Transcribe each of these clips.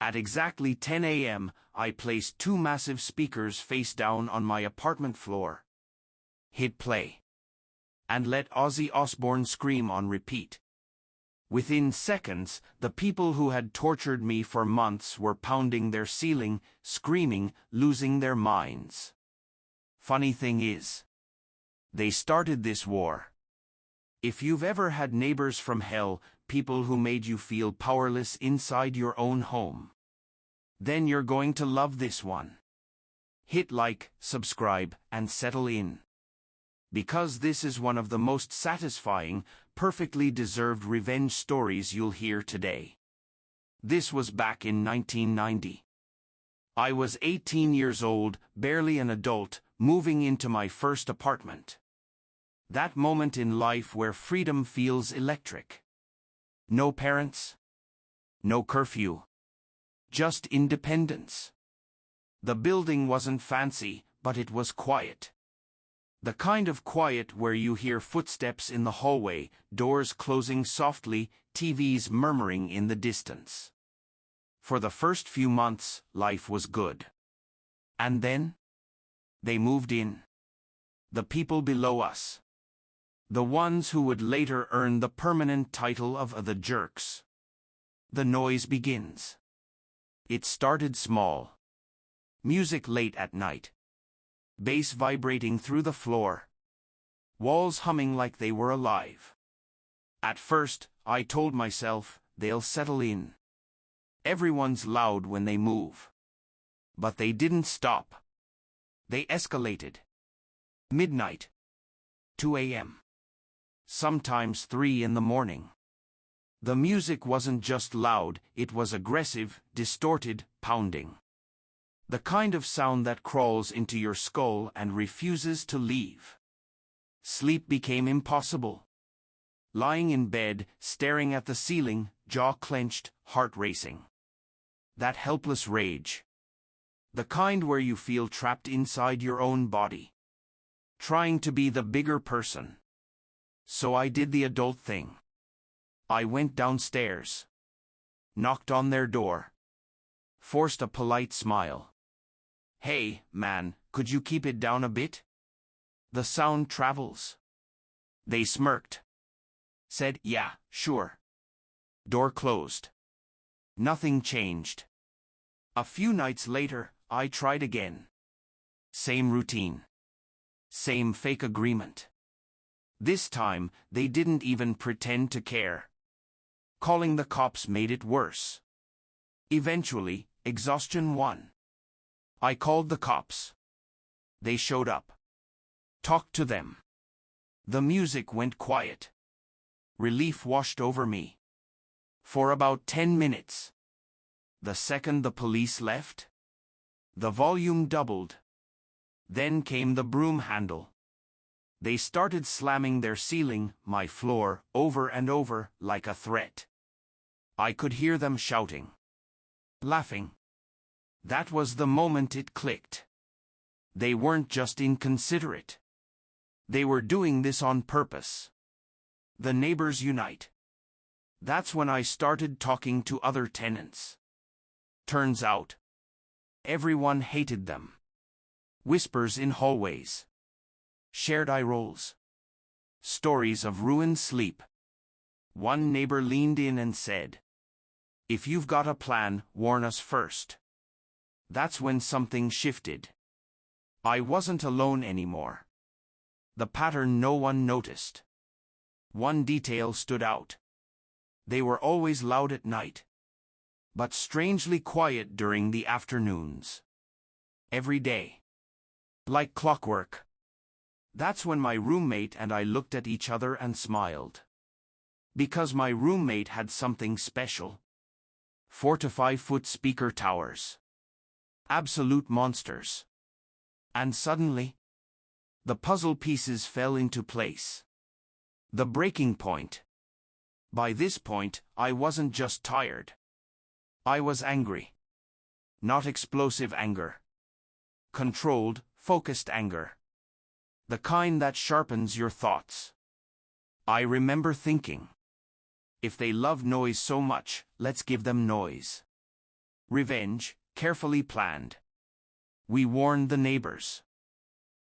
At exactly 10 a.m., I placed two massive speakers face down on my apartment floor. Hit play. And let Ozzy Osbourne scream on repeat. Within seconds, the people who had tortured me for months were pounding their ceiling, screaming, losing their minds. Funny thing is, they started this war. If you've ever had neighbors from hell, people who made you feel powerless inside your own home, then you're going to love this one. Hit like, subscribe, and settle in. Because this is one of the most satisfying, perfectly deserved revenge stories you'll hear today. This was back in 1990. I was 18 years old, barely an adult, moving into my first apartment. That moment in life where freedom feels electric. No parents. No curfew. Just independence. The building wasn't fancy, but it was quiet. The kind of quiet where you hear footsteps in the hallway, doors closing softly, TVs murmuring in the distance. For the first few months, life was good. And then? They moved in. The people below us. The ones who would later earn the permanent title of the jerks. The noise begins. It started small. Music late at night. Bass vibrating through the floor. Walls humming like they were alive. At first, I told myself, they'll settle in. Everyone's loud when they move. But they didn't stop. They escalated. Midnight. 2 a.m. Sometimes 3 in the morning. The music wasn't just loud, it was aggressive, distorted, pounding. The kind of sound that crawls into your skull and refuses to leave. Sleep became impossible. Lying in bed, staring at the ceiling, jaw clenched, heart racing. That helpless rage. The kind where you feel trapped inside your own body. Trying to be the bigger person. So I did the adult thing. I went downstairs. Knocked on their door. Forced a polite smile. "Hey, man, could you keep it down a bit? The sound travels." They smirked. Said, "Yeah, sure." Door closed. Nothing changed. A few nights later, I tried again. Same routine. Same fake agreement. This time, they didn't even pretend to care. Calling the cops made it worse. Eventually, exhaustion won. I called the cops. They showed up. Talked to them. The music went quiet. Relief washed over me. For about 10 minutes. The second the police left, the volume doubled. Then came the broom handle. They started slamming their ceiling, my floor, over and over, like a threat. I could hear them shouting. Laughing. That was the moment it clicked. They weren't just inconsiderate. They were doing this on purpose. The neighbors unite. That's when I started talking to other tenants. Turns out, everyone hated them. Whispers in hallways. Shared eye rolls. Stories of ruined sleep. One neighbor leaned in and said, "If you've got a plan, warn us first." That's when something shifted. I wasn't alone anymore. The pattern no one noticed. One detail stood out. They were always loud at night, but strangely quiet during the afternoons. Every day. Like clockwork. That's when my roommate and I looked at each other and smiled. Because my roommate had something special. 4 to 5 foot speaker towers. Absolute monsters. And suddenly, the puzzle pieces fell into place. The breaking point. By this point, I wasn't just tired. I was angry. Not explosive anger. Controlled, focused anger. The kind that sharpens your thoughts. I remember thinking, if they love noise so much, let's give them noise. Revenge, carefully planned. We warned the neighbors.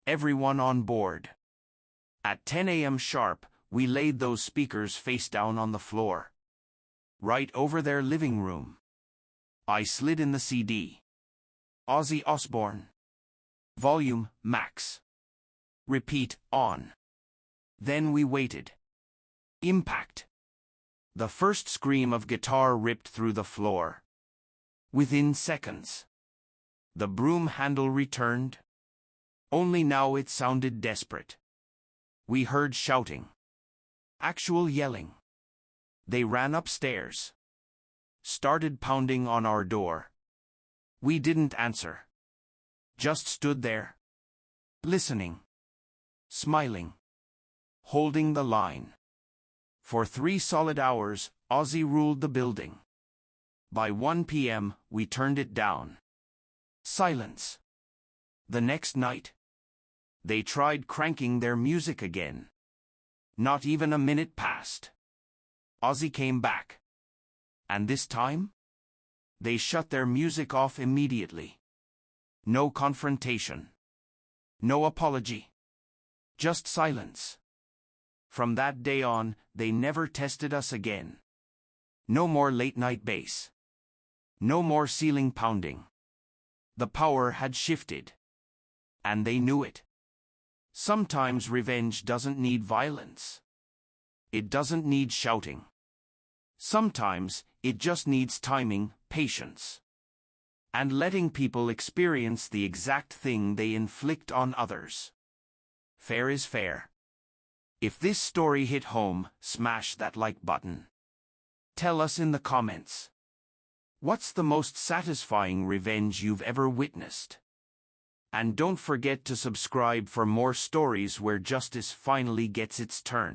Everyone on board. At 10 a.m. sharp, we laid those speakers face down on the floor. Right over their living room. I slid in the CD. Ozzy Osbourne. Volume, max. Repeat, on. Then we waited. Impact. The first scream of guitar ripped through the floor. Within seconds. The broom handle returned. Only now it sounded desperate. We heard shouting. Actual yelling. They ran upstairs. Started pounding on our door. We didn't answer. Just stood there. Listening. Smiling. Holding the line. For 3 solid hours, Ozzy ruled the building. By 1 p.m., we turned it down. Silence. The next night, they tried cranking their music again. Not even a minute passed. Ozzy came back. And this time? They shut their music off immediately. No confrontation. No apology. Just silence. From that day on, they never tested us again. No more late-night bass. No more ceiling pounding. The power had shifted. And they knew it. Sometimes revenge doesn't need violence. It doesn't need shouting. Sometimes, it just needs timing, patience. And letting people experience the exact thing they inflict on others. Fair is fair. If this story hit home, smash that like button. Tell us in the comments. What's the most satisfying revenge you've ever witnessed? And don't forget to subscribe for more stories where justice finally gets its turn.